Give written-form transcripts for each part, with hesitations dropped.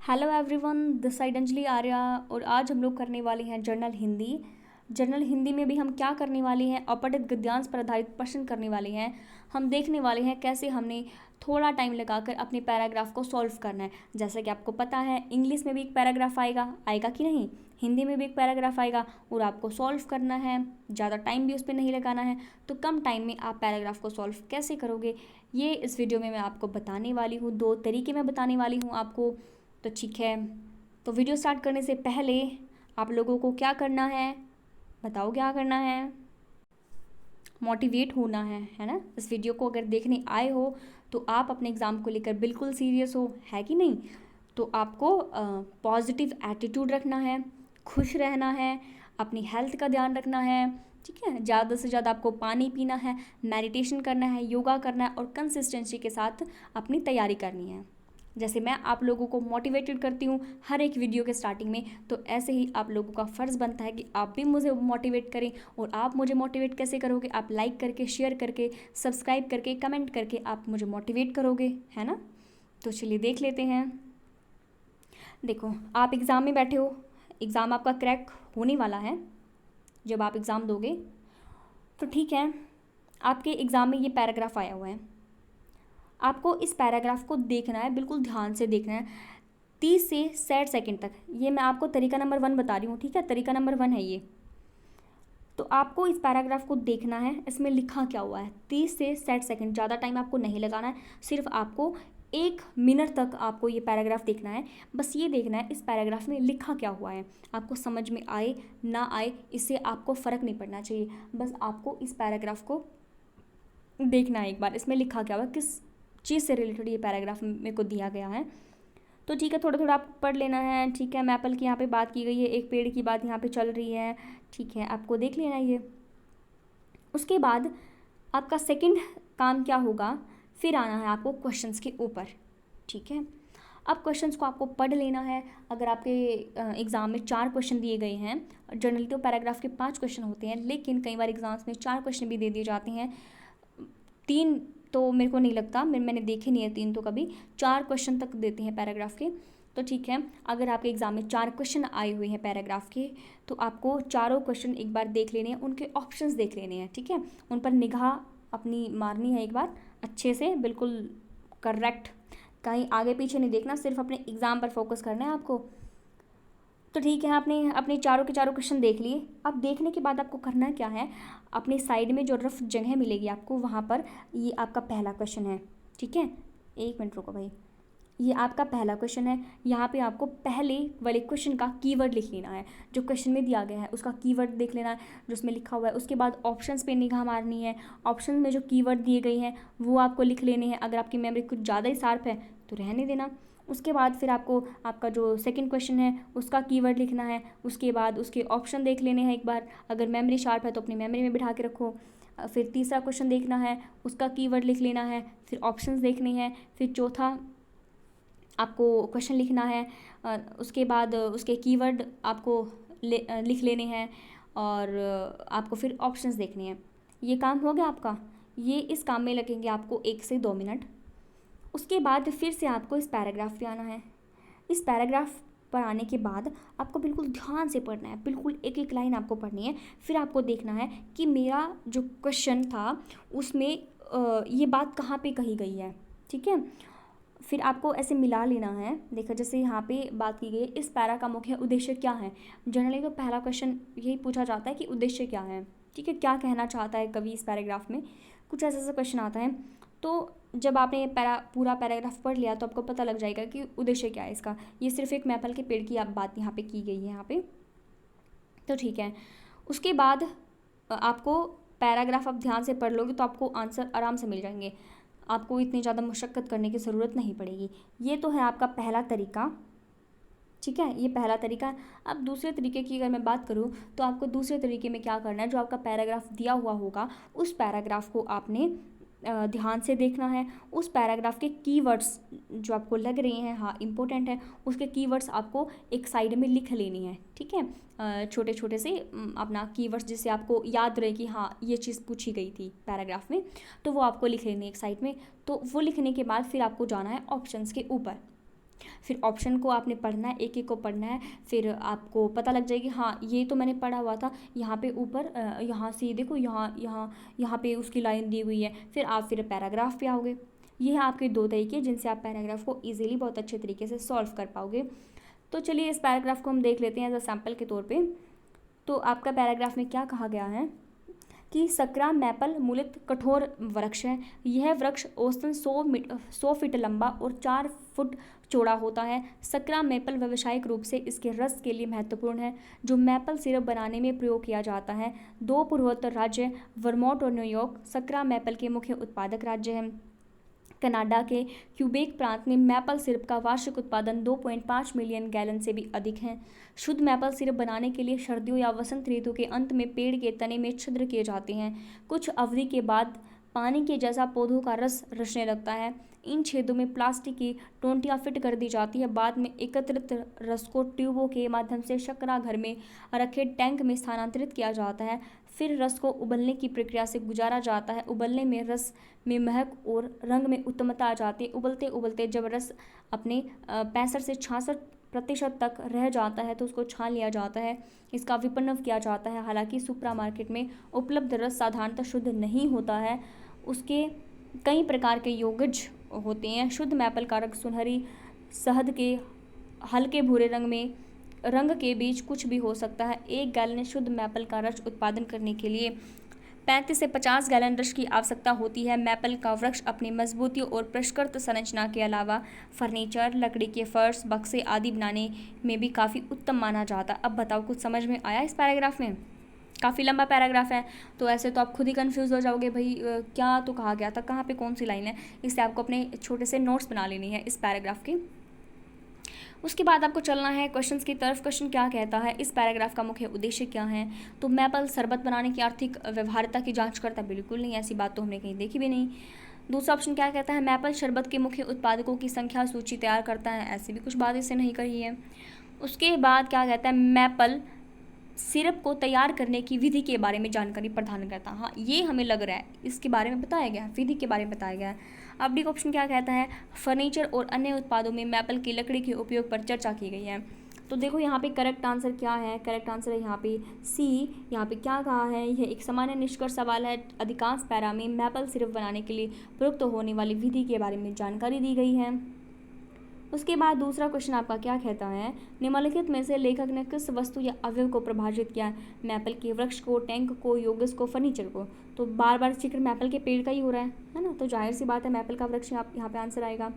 Hello everyone, this side Anjali Arya. और आज हम लोग करने वाले हैं जर्नल हिंदी। जर्नल हिंदी में भी हम क्या करने वाले हैं, अपठित गद्यांश पर आधारित प्रश्न करने वाले हैं। हम देखने वाले हैं कैसे हमने थोड़ा टाइम लगाकर अपने पैराग्राफ को सॉल्व करना है। जैसा कि आपको पता है, इंग्लिश में भी एक पैराग्राफ आएगा कि नहीं, हिंदी में भी एक पैराग्राफ आएगा और आपको सॉल्व करना है। ज़्यादा टाइम भी उस पर नहीं लगाना है। तो कम टाइम में आप पैराग्राफ को सॉल्व कैसे करोगे, ये इस वीडियो में मैं आपको बताने वाली हूँ। 2 तरीके मैं बताने वाली हूँ आपको। तो ठीक है, तो वीडियो स्टार्ट करने से पहले आप लोगों को क्या करना है, बताओ क्या करना है। मोटिवेट होना है ना। इस वीडियो को अगर देखने आए हो तो आप अपने एग्ज़ाम को लेकर बिल्कुल सीरियस हो, है कि नहीं। तो आपको पॉजिटिव एटीट्यूड रखना है, खुश रहना है, अपनी हेल्थ का ध्यान रखना है। ठीक है, ज़्यादा से ज़्यादा आपको पानी पीना है, मेडिटेशन करना है, योगा करना है और कंसिस्टेंसी के साथ अपनी तैयारी करनी है। जैसे मैं आप लोगों को मोटिवेटेड करती हूँ हर एक वीडियो के स्टार्टिंग में, तो ऐसे ही आप लोगों का फ़र्ज़ बनता है कि आप भी मुझे मोटिवेट करें। और आप मुझे मोटिवेट कैसे करोगे, आप लाइक करके, शेयर करके, सब्सक्राइब करके, कमेंट करके आप मुझे मोटिवेट करोगे, है ना। तो चलिए देख लेते हैं। देखो, आप एग्ज़ाम में बैठे हो, एग्ज़ाम आपका क्रैक होने वाला है जब आप एग्ज़ाम दोगे। तो ठीक है, आपके एग्ज़ाम में ये पैराग्राफ आया हुआ है। आपको इस पैराग्राफ को देखना है, बिल्कुल ध्यान से देखना है, 30 से 60 सेकंड तक। ये मैं आपको तरीका नंबर 1 बता रही हूँ, ठीक है, तरीका नंबर 1 है ये। तो आपको इस पैराग्राफ को देखना है, इसमें लिखा क्या हुआ है। 30 से 60 सेकंड, ज़्यादा टाइम आपको नहीं लगाना है। सिर्फ आपको 1 मिनट तक आपको ये पैराग्राफ देखना है। बस ये देखना है इस पैराग्राफ में लिखा क्या हुआ है। आपको समझ में आए ना आए, इससे आपको फ़र्क नहीं पड़ना चाहिए। बस आपको इस पैराग्राफ को देखना है एक बार, इसमें लिखा क्या हुआ, किस चीज़ से रिलेटेड ये पैराग्राफ मेरे को दिया गया है। तो ठीक है, थोड़ा थोड़ा आपको पढ़ लेना है। ठीक है, मैपल की यहाँ पे बात की गई है, एक पेड़ की बात यहाँ पे चल रही है। ठीक है, आपको देख लेना ये। उसके बाद आपका सेकंड काम क्या होगा, फिर आना है आपको क्वेश्चंस के ऊपर। ठीक है, अब क्वेश्चंस को आपको पढ़ लेना है। अगर आपके एग्ज़ाम में 4 क्वेश्चन दिए गए हैं, जनरली तो पैराग्राफ के 5 क्वेश्चन होते हैं, लेकिन कई बार एग्ज़ाम्स में 4 क्वेश्चन भी दे दिए जाते हैं। 3 तो मेरे को नहीं लगता, मैंने देखे नहीं है 3 तो कभी। 4 क्वेश्चन तक देते हैं पैराग्राफ के। तो ठीक है, अगर आपके एग्ज़ाम में 4 क्वेश्चन आए हुए हैं पैराग्राफ के, तो आपको चारों क्वेश्चन एक बार देख लेने हैं, उनके ऑप्शंस देख लेने हैं। ठीक है, उन पर निगाह अपनी मारनी है एक बार अच्छे से, बिल्कुल करेक्ट, कहीं आगे पीछे नहीं देखना, सिर्फ अपने एग्ज़ाम पर फोकस करना है आपको। तो ठीक है, आपने अपने चारों के चारों क्वेश्चन देख लिए। अब देखने के बाद आपको करना क्या है, अपने साइड में जो रफ जगह मिलेगी आपको, वहाँ पर ये आपका पहला क्वेश्चन है। ठीक है, 1 मिनट रुको भाई, ये आपका पहला क्वेश्चन है। यहाँ पे आपको पहले वाले क्वेश्चन का कीवर्ड लिख लेना है, जो क्वेश्चन में दिया गया है उसका कीवर्ड देख लेना है जो उसमें लिखा हुआ है। उसके बाद ऑप्शंस पे निगाह मारनी है, ऑप्शन में जो कीवर्ड दिए गए हैं वो आपको लिख लेने हैं। अगर आपकी मेमोरी कुछ ज़्यादा ही शार्प है तो रहने देना। उसके बाद फिर आपको आपका जो सेकंड क्वेश्चन है उसका कीवर्ड लिखना है। उसके बाद उसके ऑप्शन देख लेने हैं एक बार, अगर मेमोरी शार्प है तो अपनी मेमोरी में बिठा के रखो। फिर तीसरा क्वेश्चन देखना है, उसका कीवर्ड लिख लेना है, फिर ऑप्शंस देखने हैं, फिर चौथा आपको क्वेश्चन लिखना है। उसके बाद उसके कीवर्ड आपको लिख लेने हैं और आपको फिर ऑप्शंस देखने हैं। ये काम हो गया आपका। ये इस काम में लगेंगे आपको 1 से 2 मिनट। उसके बाद फिर से आपको इस पैराग्राफ पे आना है। इस पैराग्राफ पर आने के बाद आपको बिल्कुल ध्यान से पढ़ना है, बिल्कुल एक एक लाइन आपको पढ़नी है। फिर आपको देखना है कि मेरा जो क्वेश्चन था उसमें ये बात कहाँ पे कही गई है। ठीक है, फिर आपको ऐसे मिला लेना है। देखो, जैसे यहाँ पे बात की गई इस पैरा का मुख्य उद्देश्य क्या है। जनरली तो पहला क्वेश्चन यही पूछा जाता है कि उद्देश्य क्या है। ठीक है, क्या कहना चाहता है कवि इस पैराग्राफ में, कुछ ऐसा क्वेश्चन आता है। तो जब आपने पूरा पैराग्राफ पढ़ लिया तो आपको पता लग जाएगा कि उद्देश्य क्या है इसका। ये सिर्फ एक मैपल के पेड़ की आप बात यहाँ पे की गई है यहाँ पे। तो ठीक है, उसके बाद आपको पैराग्राफ आप ध्यान से पढ़ लोगे तो आपको आंसर आराम से मिल जाएंगे। आपको इतनी ज़्यादा मशक्क़त करने की ज़रूरत नहीं पड़ेगी। ये तो है आपका पहला तरीका। ठीक है, ये पहला तरीका है। अब दूसरे तरीके की अगर मैं बात करूँ तो आपको दूसरे तरीके में क्या करना है, जो आपका पैराग्राफ दिया हुआ होगा उस पैराग्राफ को आपने ध्यान से देखना है। उस पैराग्राफ के कीवर्ड्स जो आपको लग रहे हैं हाँ इम्पोर्टेंट है, उसके कीवर्ड्स आपको एक साइड में लिख लेनी है। ठीक है, छोटे छोटे से अपना कीवर्ड्स जिससे आपको याद रहे कि हाँ ये चीज़ पूछी गई थी पैराग्राफ में, तो वो आपको लिख लेनी है एक साइड में। तो वो लिखने के बाद फिर आपको जाना है ऑप्शंस के ऊपर। फिर ऑप्शन को आपने पढ़ना है, एक एक को पढ़ना है, फिर आपको पता लग जाएगी हाँ ये तो मैंने पढ़ा हुआ था, यहाँ पे ऊपर यहाँ से देखो, यहाँ पे उसकी लाइन दी हुई है। फिर पैराग्राफ पे आओगे। ये है आपके दो तरीके जिनसे आप पैराग्राफ को ईजिली बहुत अच्छे तरीके से सॉल्व कर पाओगे। तो चलिए इस पैराग्राफ को हम देख लेते हैं एज अ सैम्पल के तौर पे। तो आपका पैराग्राफ में क्या कहा गया है कि सकरा मैपल मूलतः कठोर वृक्ष है। यह वृक्ष औसतन 100 फीट लंबा और 4 फुट चौड़ा होता है। सकरा मैपल व्यावसायिक रूप से इसके रस के लिए महत्वपूर्ण है, जो मैपल सिरप बनाने में प्रयोग किया जाता है। 2 पूर्वोत्तर राज्य वर्मोंट और न्यूयॉर्क सकरा मैपल के मुख्य उत्पादक राज्य हैं। कनाडा के क्यूबेक प्रांत में मैपल सिरप का वार्षिक उत्पादन 2.5 मिलियन गैलन से भी अधिक है। शुद्ध मैपल सिरप बनाने के लिए सर्दियों या वसंत ऋतु के अंत में पेड़ के तने में छिद्र किए जाते हैं। कुछ अवधि के बाद पानी के जैसा पौधों का रस रचने लगता है। इन छेदों में प्लास्टिक की टोंटियाँ फिट कर दी जाती है। बाद में एकत्रित रस को ट्यूबों के माध्यम से शक्करा घर में रखे टैंक में स्थानांतरित किया जाता है। फिर रस को उबलने की प्रक्रिया से गुजारा जाता है। उबलने में रस में महक और रंग में उत्तमता आ जाती है। उबलते उबलते जब रस अपने 65 से 66% तक रह जाता है तो उसको छान लिया जाता है। इसका विपणन किया जाता है। हालांकि सुपरा मार्केट में उपलब्ध रस साधारणतः शुद्ध नहीं होता है, उसके कई प्रकार के यौगिक होते हैं। शुद्ध मैपल का रंग सुनहरी शहद के हल्के भूरे रंग के बीच कुछ भी हो सकता है। 1 गैलन शुद्ध मैपल का रस उत्पादन करने के लिए 35 से 50 गैलन रस की आवश्यकता होती है। मैपल का वृक्ष अपनी मजबूती और परिष्कृत संरचना के अलावा फर्नीचर, लकड़ी के फर्श, बक्से आदि बनाने में भी काफ़ी उत्तम माना जाता है। अब बताओ कुछ समझ में आया इस पैराग्राफ में? काफ़ी लंबा पैराग्राफ है, तो ऐसे तो आप खुद ही कंफ्यूज हो जाओगे भाई क्या तो कहा गया था, कहाँ पे कौन सी लाइन है। इससे आपको अपने छोटे से नोट्स बना लेनी है इस पैराग्राफ के। उसके बाद आपको चलना है क्वेश्चंस की तरफ। क्वेश्चन क्या कहता है, इस पैराग्राफ का मुख्य उद्देश्य क्या है? तो मैपल शरबत बनाने की आर्थिक व्यवहार्यता की जांच करता है। बिल्कुल नहीं, ऐसी बात तो हमने कहीं देखी भी नहीं। दूसरा ऑप्शन क्या कहता है, मैपल शरबत के मुख्य उत्पादकों की संख्या सूची तैयार करता है। ऐसी भी कुछ बात इससे नहीं कही है। उसके बाद क्या कहता है, मैपल सिरप को तैयार करने की विधि के बारे में जानकारी प्रदान करता है। हाँ, ये हमें लग रहा है इसके बारे में बताया गया है, विधि के बारे में बताया गया है। अब डी ऑप्शन क्या कहता है, फर्नीचर और अन्य उत्पादों में मैपल की लकड़ी के उपयोग पर चर्चा की गई है। तो देखो यहाँ पे करेक्ट आंसर क्या है, करेक्ट आंसर है यहाँ पे सी। यहाँ पे क्या कहा है, यह एक सामान्य निष्कर्ष सवाल है। अधिकांश पैरा में मैपल सिरप बनाने के लिए प्रयुक्त होने वाली विधि के बारे में जानकारी दी गई है। उसके बाद दूसरा क्वेश्चन आपका क्या कहता है, निम्नलिखित में से लेखक ने किस वस्तु या अवयव को प्रभावित किया? मैपल के वृक्ष को, टैंक को, यौगिक को, फर्नीचर को। तो बार बार जिक्र मैपल के पेड़ का ही हो रहा है ना, तो जाहिर सी बात है मैपल का वृक्ष यहाँ पे आंसर आएगा।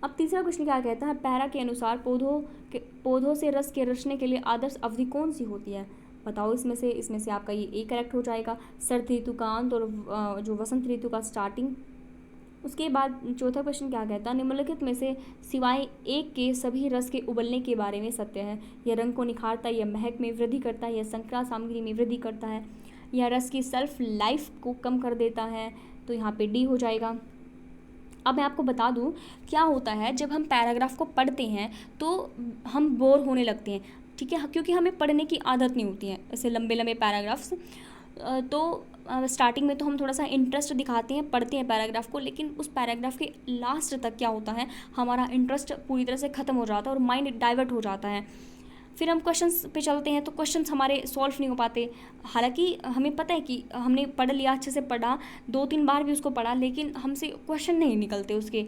अब तीसरा क्वेश्चन क्या कहता है, पैरा के अनुसार पौधों से रस के रचने के लिए आदर्श अवधि कौन सी होती है? बताओ इसमें से आपका ये ए करेक्ट हो जाएगा, शरद ऋतु का अंत और जो वसंत ऋतु का स्टार्टिंग। उसके बाद चौथा क्वेश्चन क्या कहता है, निम्नलिखित में से सिवाय एक के सभी रस के उबलने के बारे में सत्य है? यह रंग को निखारता है, यह महक में वृद्धि करता है, यह संक्रांत सामग्री में वृद्धि करता है, यह रस की सेल्फ लाइफ को कम कर देता है। तो यहाँ पे डी हो जाएगा। अब मैं आपको बता दूँ क्या होता है, जब हम पैराग्राफ को पढ़ते हैं तो हम बोर होने लगते हैं, ठीक है, क्योंकि हमें पढ़ने की आदत नहीं होती है ऐसे लंबे लंबे पैराग्राफ्स। तो स्टार्टिंग में तो हम थोड़ा सा इंटरेस्ट दिखाते हैं, पढ़ते हैं पैराग्राफ को, लेकिन उस पैराग्राफ के लास्ट तक क्या होता है, हमारा इंटरेस्ट पूरी तरह से ख़त्म हो जाता है और माइंड डाइवर्ट हो जाता है। फिर हम क्वेश्चंस पे चलते हैं तो क्वेश्चंस हमारे सॉल्व नहीं हो पाते। हालांकि हमें पता है कि हमने पढ़ लिया, अच्छे से पढ़ा, 2-3 बार भी उसको पढ़ा, लेकिन हमसे क्वेश्चन नहीं निकलते उसके,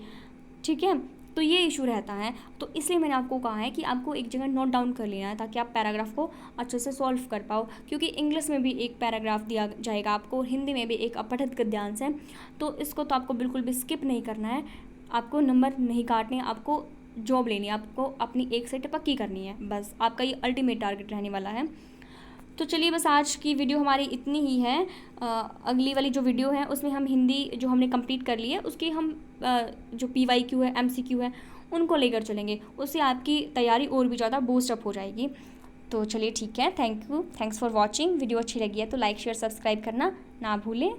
ठीक है। तो ये इशू रहता है। तो इसलिए मैंने आपको कहा है कि आपको एक जगह नोट डाउन कर लेना है ताकि आप पैराग्राफ को अच्छे से सॉल्व कर पाओ, क्योंकि इंग्लिश में भी एक पैराग्राफ दिया जाएगा आपको, हिंदी में भी एक अपठित गद्यांश है। तो इसको तो आपको बिल्कुल भी स्किप नहीं करना है, आपको नंबर नहीं काटने, आपको जॉब लेनी है, आपको अपनी 1 सेट पक्की करनी है, बस आपका ये अल्टीमेट टारगेट रहने वाला है। तो चलिए बस आज की वीडियो हमारी इतनी ही है। अगली वाली जो वीडियो है उसमें हम हिंदी जो हमने कंप्लीट कर ली है उसकी हम जो PYQ है, MCQ है, उनको लेकर चलेंगे, उससे आपकी तैयारी और भी ज़्यादा बूस्ट अप हो जाएगी। तो चलिए ठीक है, थैंक्स फॉर वॉचिंग। वीडियो अच्छी लगी है तो लाइक शेयर सब्सक्राइब करना ना भूलें।